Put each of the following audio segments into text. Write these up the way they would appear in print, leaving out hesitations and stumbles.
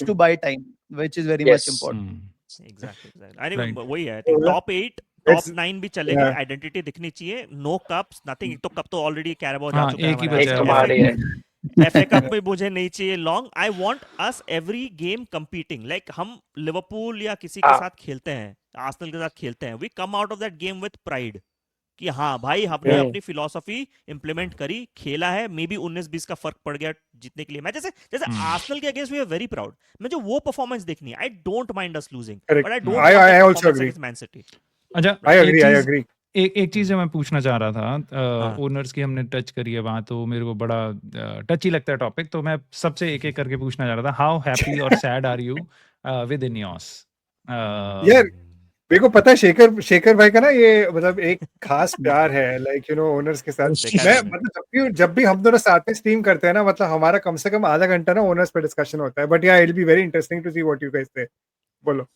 to buy time, which is very much Yes. important. Exactly अरे Right. वही है, I think top 8 It's top 9 भी चलेगा, yeah. Identity दिखनी चाहिए, नो कप्स नथिंग। एक तो कप तो ऑलरेडी कैराबाओ जा हाँ, चुका है एक ही हमारे बचा हाथ है से। हमारा। हमारी है। एफए कप में मुझे नहीं चाहिए long. I want us every game competing, like हम लिवरपूल या किसी के हाँ साथ खेलते हैं, आर्सेनल के साथ खेलते हैं, we come out of that game with pride कि हाँ भाई हमने हम्म, अपनी फिलॉसफी इंप्लीमेंट करी, खेला है, मे बी 19-20 का फर्क पड़ गया जीतने के लिए। मैं जैसे जैसे आर्सेनल के against we are very proud, मुझे वो परफॉर्मेंस देखनी है। I don't mind us losing, correct. But I don't I want that I also performance agree. Against Man City. अच्छा, I एक agree. I चीज agree. एक चीज जो मैं पूछना चाह रहा था, हाँ। ओनर्स की हमने टच करी है वहाँ, तो मेरे को बड़ा टची लगता है टॉपिक, तो मैं सबसे एक एक करके पूछना चाह रहा था, हाउ हैप्पी और sad are you with INEOS? यार मेरे को पता है शेखर भाई का ना ये मतलब एक खास प्यार है लाइक यू नो ओनर्स के साथ। देखा मैं है मैंने। मतलब जब भी हम दोनों साथ में स्ट्रीम करते हैं ना, मतलब हमारा कम से कम आधा घंटा ना ओनर्स पे डिस्कशन होता है। बट या it will be very interesting to see what you guys say. बोलो।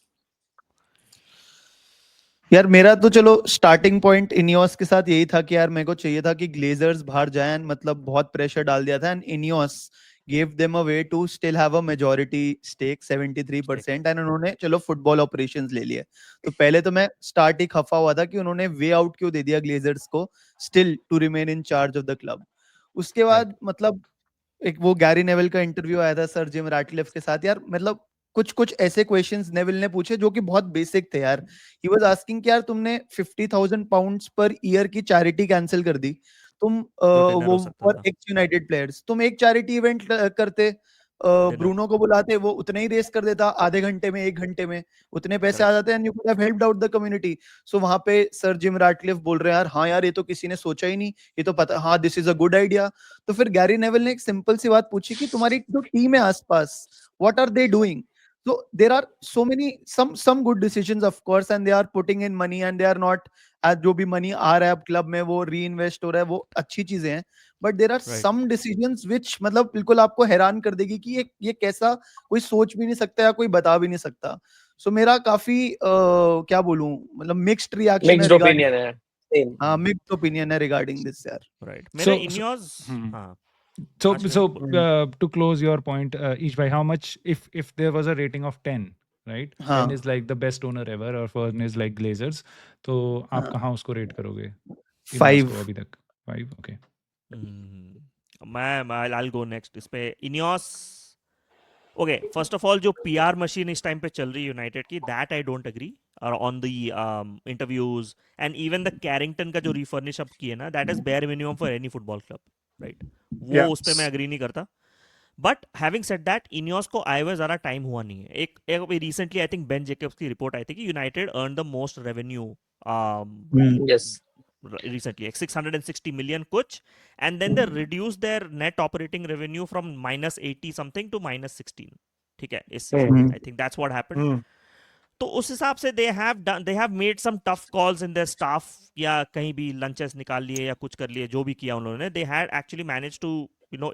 यार मेरा तो चलो स्टार्टिंग पॉइंट इनियोस के साथ यही था कि यार मेरे को चाहिए था कि ग्लेजर्स बाहर जाएं, मतलब बहुत प्रेशर डाल दिया था, and Ineos gave them a way to still have a majority stake 73%, and उन्होंने चलो फुटबॉल ऑपरेशंस ले लिए। तो पहले तो मैं स्टार्ट ही खफा हुआ था कि उन्होंने वे आउट क्यों दे दिया ग्लेजर्स को still to remain in charge of the club. उसके बाद मतलब एक वो गैरी नेविल का इंटरव्यू आया था सर जिम रैटक्लिफ के साथ, यार मतलब कुछ कुछ ऐसे क्वेश्चंस नेविल ने पूछे जो कि बहुत बेसिक थे यार। ही वाज आस्किंग कि यार तुमने 50,000 पाउंड्स पर ईयर की चैरिटी कैंसिल कर दी, तुम डिनर वो हो सकता फॉर था। एक्स यूनाइटेड प्लेयर्स तुम एक चैरिटी इवेंट करते, ब्रूनो को बुलाते, वो उतने ही रेस कर देता आधे घंटे में, एक घंटे में उतने पैसे आ जाते, and you could have helped out the community. सो वहां पे सर जिम रैटक्लिफ बोल रहे हैं यार हाँ यार ये तो किसी ने सोचा ही नहीं, ये तो पता, हाँ this is a good idea. तो फिर गैरी नेविल ने एक सिंपल सी बात पूछी कि तुम्हारी जो टीम है आसपास, what are they doing? So there are so many some good decisions of course, and they are putting in money and they are not, जो भी मनी आ रहा है अब क्लब में वो री इन्वेस्ट हो रहा है, वो अच्छी चीजें हैं। But there are some decisions which मतलब बिल्कुल आपको हैरान कर देगी कि ये कैसा कोई सोच भी नहीं सकता या कोई बता भी नहीं सकता। सो मेरा काफी क्या बोलूं, मतलब मिक्स्ड रिएक्शन है मिक्स्ड रिगार्डिंग, ओपिनियन है। Same. हाँ मिक्स्ड ओपिनियन है रिगार्डिंग दिस यार। राइट, मेरा So- इनियोस। Hmm. हाँ So, Ask me. so to close your point, Ishbhai, how much, if there was a rating of 10, right? हाँ 10 is like the best owner ever, or 1 is like Glazers. तो आप हाँ कहाँ उसको rate करोगे? Ineos 5 को अभी तक 5, okay. मैं I'll go next इस पे। INEOS okay, first of all जो पीआर मशीन इस टाइम पे चल रही है यूनाइटेड की, that I don't agree on the interviews and even the Carrington का जो रिफर्निश अप किए ना, that is bare minimum for any football club, right? वो Yeah. उस पे मैं एग्री नहीं करता। But having said that, INEOS को आए हुए ज़्यादा टाइम हुआ नहीं है। एक recently I think Ben Jacob's की रिपोर्ट आई थी कि United earn the most revenue Yes. recently, like 660 million kuch, and then they reduced their net operating revenue from -80 something to -16, ठीक है, इस season में। I think that's what happened. तो उस हिसाब से they have made some tough calls in their staff, या कहीं भी lunches निकाल लिए या कुछ कर लिए, जो भी किया उन्होंने, they had actually managed to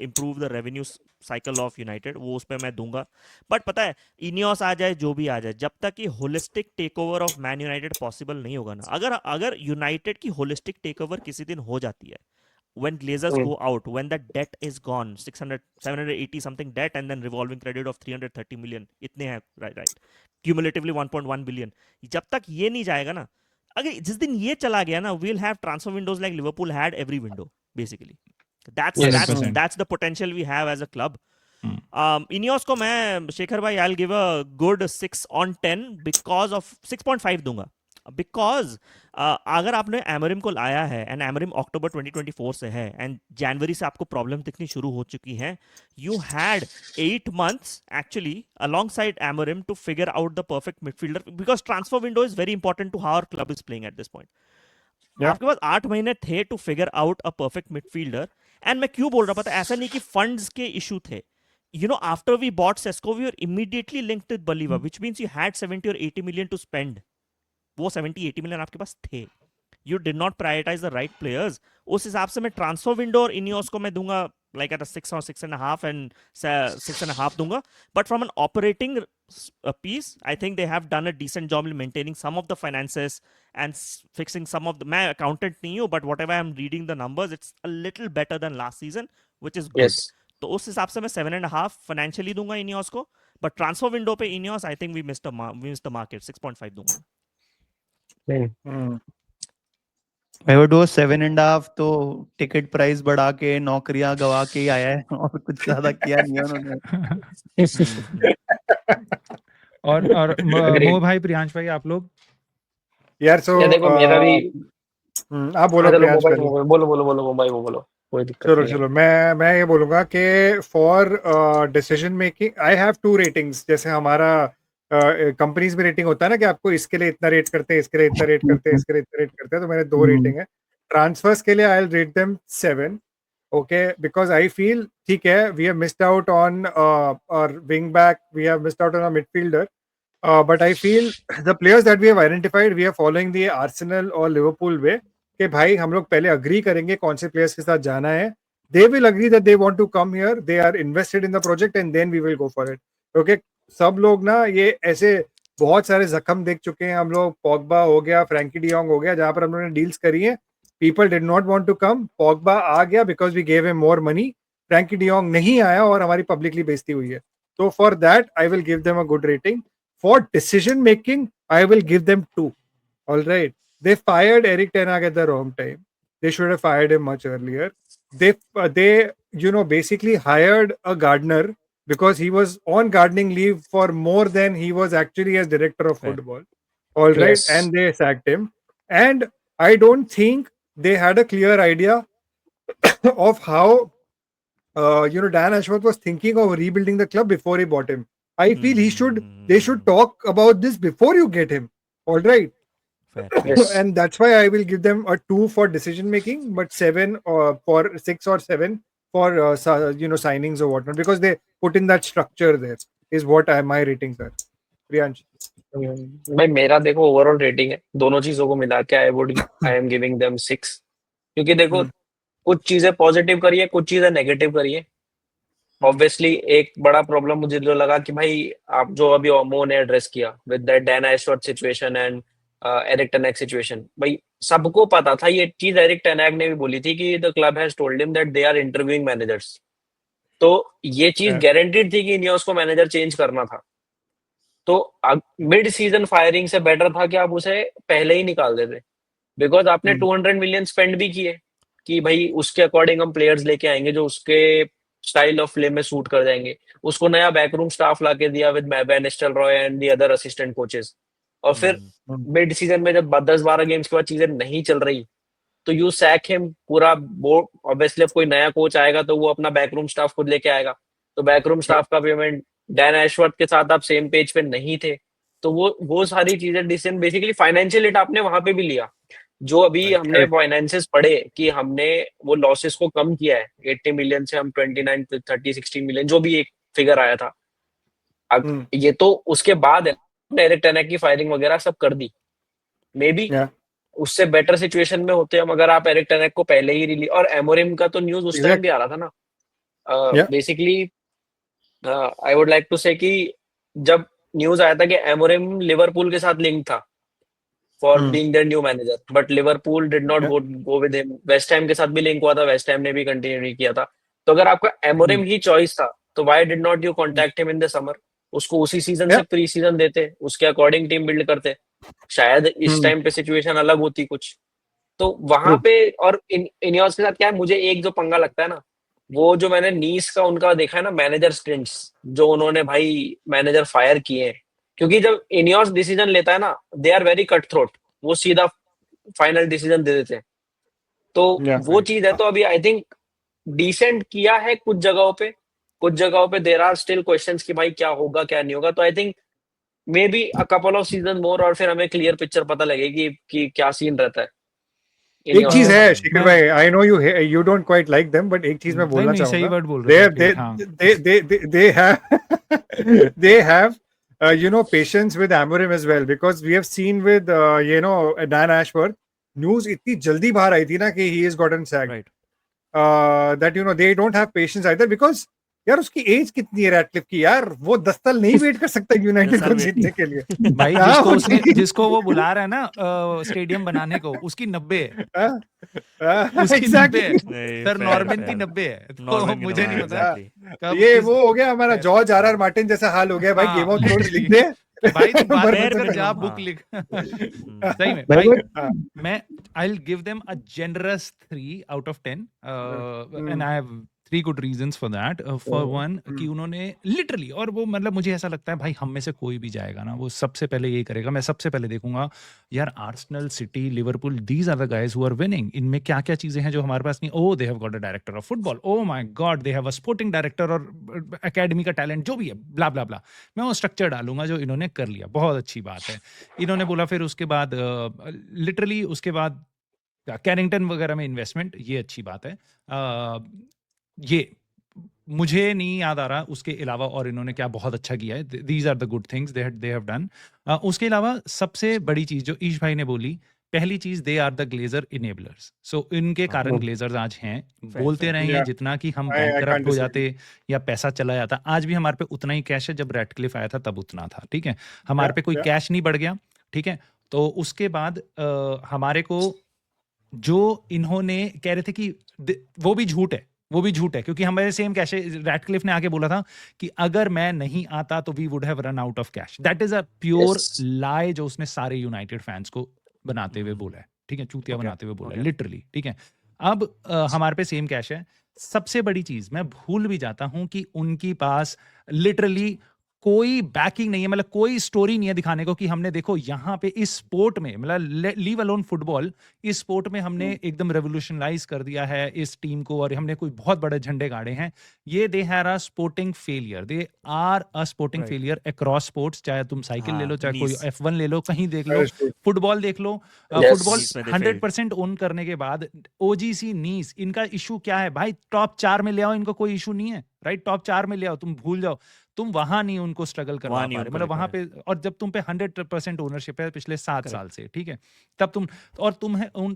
improve the revenue cycle of United, वो उस पर मैं दूंगा। बट पता है, इनियोस आ जाए जो भी आ जाए, जब तक कि holistic take over of Man United possible नहीं होगा ना, अगर यूनाइटेड की होलिस्टिक टेक ओवर किसी दिन हो जाती है, when Glazers go out, when the debt is gone, 780 something debt, and then revolving credit of 330 million, इतने हैं, right, cumulatively 1.1 billion, जब तक ये नहीं जाएगा ना, अगर जिस दिन ये चला गया ना, we'll have transfer windows like Liverpool had every window, basically. That's 100%. that's the potential we have as a club. Ineos को मैं, शेखर भाई, I'll give a good 6 on 10 because of 6.5 दूंगा, बिकॉज अगर आपने एमरिम को लाया है, एंड एमरिम अक्टूबर 2024 से है, एंड जनवरी से आपको प्रॉब्लम दिखनी शुरू हो चुकी है, you had 8 months actually alongside Amorim to figure out the perfect midfielder, because transfer window is very important to how our club is playing at this point. आपके पास 8 महीने थे to figure out a perfect midfielder. And मैं क्यों बोल रहा पता, ऐसा नहीं कि फंड्स के इशू थे, after we bought Sesko, we were immediately linked with Baliva, which means you had 70 or 80 million to spend. वो 70-80 मिलियन आपके पास थे, you did not prioritise the right players. उस हिसाब से मैं ट्रांसफर विंडो और इनियोस को मैं दूंगा लाइक एट 6 or 6.5 and 6.5 दूंगा। But from an operating piece, I think they have done a decent job in maintaining some of the finances and fixing some of the, मैं accountant नहीं हूँ, but whatever I'm reading the numbers, it's a little better than last season, which is good. Yes. तो उस हिसाब से मैं 7.5 financially दूंगा Ineos को। But transfer window पे Ineos, I think we missed the market. 6.5 दूंगा. Hmm. I would go 7.5. तो टिकट प्राइस बढ़ा के नौकरियां गवा के ही आया है और कुछ ज्यादा किया नहीं है उन्होंने. और Agreed. मोह भाई, प्रियांश भाई, आप लोग? यार सो ये देखो मेरा भी आप बोलो चलो प्रियांश मोबाइल पहले. बोलो मोबाइल वो बोलो, कोई दिक्कत चलो नहीं है. चलो मैं ये बोलूंगा कि for decision making I have 2 ratings. जैसे हमारा कंपनीज में रेटिंग होता है ना कि आपको इसके लिए इतना रेट करते हैं, इसके लिए इतना रेट करते हैं, इसके लिए इतना रेट करते हैं. तो मेरे 2 रेटिंग है. ट्रांसफर्स के लिए I will rate them 7. Okay, because I feel ठीक है, we have missed out on our wing back, we have missed out on our midfielder. But I feel the players that we have identified, we are following the Arsenal और Liverpool way कि भाई हम लोग पहले agree करेंगे कौन से players के साथ जाना है. They will agree that they want to come here, they are invested in the project and then we will go for it. क्योंकि सब लोग ना ये ऐसे बहुत सारे जख्म देख चुके हैं हम लोग. पॉगबा हो गया, फ्रैंकी डियोंग हो गया, जहां पर हम लोगों ने डील्स करी है. People did not want to come. Pogba आ गया because we gave him more money. Frenkie de Jong नहीं आया और हमारी पब्लिकली बेइज्जती हुई है. So for that I will give them a good rating. For decision making, I will give them 2. All right. They fired Eric Ten Hag at the wrong time. They should have fired him much earlier. They basically hired a gardener because he was on gardening leave for more than he was actually as director of football. All right. Yes. And they sacked him. And I don't think they had a clear idea of how Dan Ashworth was thinking of rebuilding the club before he bought him. I feel they should talk about this before you get him. All right. Fair. Yes. And that's why I will give them a 2 for decision making, but 7 for 6 or 7 for signings or whatnot, because they put in that structure there. Is what my ratings are. Priyansh. भाई मेरा देखो overall rating है, दोनों चीजों को मिला के I am giving them 6. क्योंकि देखो कुछ चीजें पॉजिटिव करिए, कुछ चीजें नेगेटिव करिए. ऑब्वियसली एक बड़ा प्रॉब्लम मुझे जो लगा कि भाई आप जो अभी ओमो ने एड्रेस किया with that Dan Ashworth situation and Erik ten Hag situation, भाई सबको पता था ये चीज. एरिक टेन हैग ने भी बोली थी कि the club has told him that they are interviewing managers. तो ये चीज गारंटीड थी कि इनियोस को मैनेजर चेंज करना था. तो मिड सीजन फायरिंग से बेटर था कि आप उसे पहले ही निकाल देते, बिकॉज आपने 200 मिलियन स्पेंड भी किए कि भाई उसके अकॉर्डिंग हम प्लेयर्स लेके आएंगे जो उसके स्टाइल ऑफ प्ले में सूट कर जाएंगे. उसको नया बैकरूम स्टाफ लाके दिया with van Nistelrooy and the other assistant coaches. और फिर मिड सीजन में जब 10-12 गेम्स के बाद चीजें नहीं चल रही तो यू सैक हिम. पूरा बोर्ड ऑब्वियसली कोई नया कोच आएगा तो वो अपना बैकरूम स्टाफ खुद लेके आएगा. तो बैकरूम स्टाफ का पेमेंट, डैन एशवर्थ के साथ आप सेम पेज पे नहीं थे, तो वो सारी चीजें डिसीजन बेसिकली फाइनेंशियल हिट आपने वहां पे भी लिया. जो अभी हमने फाइनेंसेस पढ़े कि हमने वो लॉसेस को कम किया है 80 मिलियन से हम 29, 30, 16 मिलियन जो भी एक फिगर आया था. अब ये तो उसके बाद है, एरिक टेन हैग की फायरिंग वगैरह सब कर दी. मे बी उससे बेटर सिचुएशन में होते हम अगर आप एरिक टेन हैग को पहले ही रिलीज. और एमोरिम का तो न्यूज उस टाइम भी आ रहा था ना. Basically I would like to say कि जब न्यूज आया था कि एमोरिम लिवरपूल के साथ लिंक था for being their new manager, but Liverpool did not go with him. West Ham के साथ भी लिंक हुआ था, वेस्ट हैम ने भी कंटिन्यू नहीं किया था. तो अगर आपका एमोरिम ही चॉइस था तो why did not you contact him in the summer? उसको उसी सीजन से प्री सीजन देते, उसके अकॉर्डिंग टीम बिल्ड करते. शायद इस टाइम पे सिचुएशन अलग होती कुछ. तो वहां पे और इनियोस के साथ क्या है, मुझे एक जो पंगा लगता है ना, वो जो मैंने नीस का उनका देखा है ना मैनेजर स्टिंट्स, जो उन्होंने भाई मैनेजर फायर किए हैं. क्योंकि जब इनियोस डिसीजन लेता है ना, they are very cut throat, वो सीधा फाइनल डिसीजन दे देते हैं. तो वो चीज है. तो अभी आई थिंक डिसेंट किया है कुछ जगहों पे देयर आर स्टिल क्वेश्चंस कि भाई क्या होगा क्या नहीं होगा. तो I think maybe a couple of season more और फिर हमें क्लियर पिक्चर पता लगेगी कि क्या सीन रहता है. एक चीज है शिखर भाई, I know you don't quite like them, but एक चीज मैं बोलना चाहूंगा. सही वर्ड बोल रहे हैं. They have patience with Amorim as well, because we have seen with Dan Ashworth, news इतनी जल्दी बाहर आई थी ना कि he has gotten sacked. Right. That they don't have patience either, because यार उसकी एज कितनी है रैटक्लिफ की यार, वो 10 साल नहीं वेट कर सकता यूनाइटेड 10 साल को wait जीतने के लिए। भाई हाँ, जिसको वो बुला रहा है ना स्टेडियम बनाने को, उसकी 90 है, उसकी 90 एग्जैक्टली। है, नहीं, सर fair, नॉर्मन की fair. 90 है, तो नॉर्मन की मुझे नहीं 90, पता exactly. कब ये किस वो हो गया हमारा जॉर्ज आर मार्टिन जैसा हाल हो गया भाई, हाँ, गेम ऑफ थ्रोन्स literally. लिख दे। कि भाई तुम बात Bare मत कर, minimum, जा हाँ. बुक लिख। हम्म. सही में भाई भाई, वो मैं I will give them a generous 3 out of 10 and I have 3 good reasons for that. For one कि उन्होंने लिटरली, और वो मतलब मुझे ऐसा लगता है भाई हम में से कोई भी जाएगा ना वो सबसे पहले यही करेगा, मैं सबसे पहले देखूंगा यार Arsenal, City, Liverpool, these are the guys who are winning, इनमें क्या क्या चीजें हैं जो हमारे पास नहीं। Oh they have got a director of football, oh my God they have a sporting director और एकेडमी का टैलेंट जो भी है, ब्ला ब्ला ब्ला। मैं वो स्ट्रक्चर डालूंगा जो इन्होंने कर लिया, बहुत अच्छी बात है इन्होंने बोला। फिर उसके बाद लिटरली उसके बाद कैरिंगटन वगैरह में इन्वेस्टमेंट, ये अच्छी बात है। ये मुझे नहीं याद आ रहा उसके अलावा और इन्होंने क्या बहुत अच्छा किया है। These are the good things they have done. उसके अलावा सबसे बड़ी चीज जो ईश भाई ने बोली, पहली चीज they are the Glazer enablers. So इनके कारण ग्लेजर्स आज हैं। बोलते fair. रहे हैं Yeah, जितना कि हम I बैंकरप्ट can't हो disagree. जाते या पैसा चला जाता, आज भी हमारे पे उतना ही कैश है, जब रैटक्लिफ आया था तब उतना था, ठीक है। हमारे पे कोई yeah. कैश नहीं बढ़ गया, ठीक है। तो उसके बाद हमारे को जो इन्होंने कह रहे थे कि वो भी झूठ है, वो भी झूठ है, क्योंकि हमारे सेम कैश है। रैटक्लिफ ने आके बोला था कि अगर मैं नहीं आता तो we would have run out of cash. That is a pure Yes. Lie जो उसने सारे यूनाइटेड फैंस को बनाते हुए बोला है, ठीक है, चूतिया Okay, बनाते हुए बोला है, okay. लिटरली, ठीक है। अब हमारे पे सेम कैश है। सबसे बड़ी चीज मैं भूल भी जाता हूं कि उनके पास लिटरली कोई बैकिंग नहीं है, मतलब कोई स्टोरी नहीं है दिखाने को कि हमने देखो यहाँ पे इस स्पोर्ट में, मतलब लीव अलोन फुटबॉल, इस स्पोर्ट में हमने एकदम रेवोल्यूशनलाइज कर दिया है इस टीम को, और हमने कोई बहुत बड़े झंडे गाड़े हैं। ये they have a sporting failure, they are a sporting Right. Failure across sports. चाहे तुम साइकिल ले लो, चाहे कोई Nice. F1 ले लो, कहीं देख लो, That is true. फुटबॉल देख लो। Yes. फुटबॉल Nice में they 100% ओन करने के बाद ओजीसी नीस, इनका इशू क्या है भाई? टॉप 4 में ले आओ, इनको कोई इशू नहीं है, राइट? टॉप 4 में ले आओ, तुम भूल जाओ, तुम वहां नहीं उनको स्ट्रगल करवा वहां पा नहीं रहे, उनको मतलब ले वहां पा पे। और जब तुम पे 100% ओनरशिप है पिछले 7 साल से, ठीक है, तब तुम, और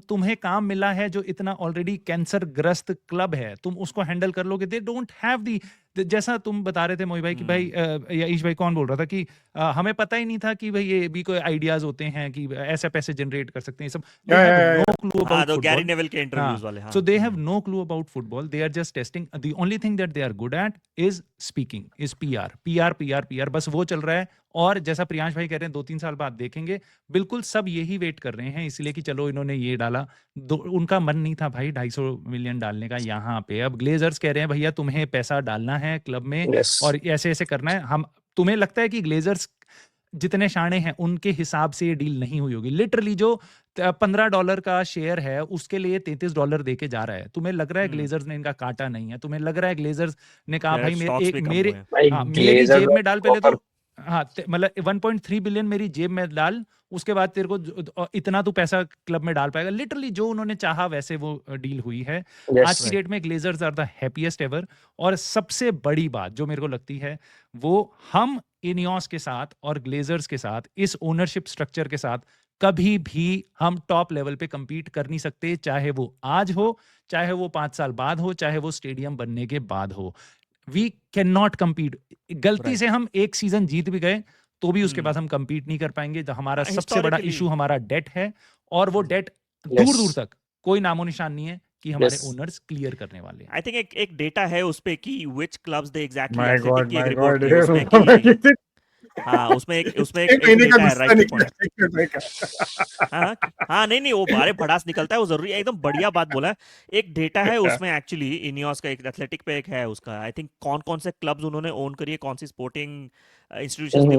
तुम्हें काम मिला है जो इतना ऑलरेडी कैंसर ग्रस्त क्लब है, तुम उसको हैंडल कर लोगे। दे डोंट हैव दी, जैसा तुम बता रहे थे मोही भाई कि भाई या ईश भाई कौन बोल रहा था कि हमें पता ही नहीं था कि भाई ये भी कोई आइडियाज होते हैं कि ऐसे पैसे जनरेट कर सकते हैं, सब। They Yeah, have yeah, no clue हाँ, अबाउट तो गैरी फुटबॉल। नेविल के इंटरव्यूज वाले, हाँ. So they have no clue about football. They are just testing. The only thing that they are good at is speaking, is PR. बस वो चल रहा है। और जैसा प्रियांश भाई कह रहे हैं 2-3 साल बाद देखेंगे, बिल्कुल सब यही वेट कर रहे हैं, इसलिए कि चलो इन्होंने ये डाला। उनका मन नहीं था भाई 250 मिलियन डालने का यहाँ पे। अब ग्लेजर्स कह रहे हैं भैया तुम्हें पैसा डालना है क्लब में Yes. और ऐसे ऐसे करना है। हम, तुम्हें लगता है कि ग्लेजर्स जितने शाणे हैं उनके हिसाब से ये डील नहीं हुई होगी। लिटरली जो $15 का शेयर है उसके लिए $33 देके जा रहा है। तुम्हें लग रहा है ग्लेजर्स ने इनका काटा नहीं है? तुम्हें लग रहा है ग्लेजर्स ने कहा भाई स्टॉक्स भी कम मेरे हुए हैं. भाई हाँ, मेरी Glazers जेब में डाल पहले offer- तो, हाँ मतलब 1.3 बिलियन मेरी जेब में डाल, उसके बाद तेरे को इतना तू पैसा क्लब में डाल पाएगा। लिटरली जो उन्होंने चाहा वैसे वो डील हुई है। Yes. आज की डेट में Glazers are the happiest ever. और सबसे बड़ी बात जो मेरे को लगती है वो, हम इनियोस के साथ और ग्लेजर्स के साथ, इस ओनरशिप स्ट्रक्चर के साथ कभी भी हम टॉप लेवल पे compete कर नहीं सकते, चाहे वो आज हो, चाहे वो 5 साल बाद हो, चाहे वो स्टेडियम बनने के बाद हो। We can not compete. गलती Right. से हम एक सीजन जीत भी गए तो भी उसके बाद हम compete नहीं कर पाएंगे। तो हमारा हाँ, सबसे बड़ा historically- इशू हमारा डेट है, और वो डेट Yes. दूर दूर तक कोई नामो निशान नहीं है कि हमारे Yes. ओनर्स क्लियर करने वाले हैं। आई थिंक एक डेटा है उस पे कि which clubs they exactly, My athletic God, की एक my रिपोर्ट God. की उसमें कि हाँ, उसमें एक एक महीने का डेटा है, गुस्सा राइट टू निकला पॉइंट। एक महीने का। हाँ नहीं वो बारे भड़ास निकलता है, वो जरूरी है, एकदम बढ़िया बात बोला है। एक डेटा है उसमें एक्चुअली इनियोस का, एक एथलेटिक पे एक है उसका, आई थिंक कौन कौन से क्लब्स उन्होंने ओन करी है, कौन सी स्पोर्टिंग इंस्टीट्यूशंस ने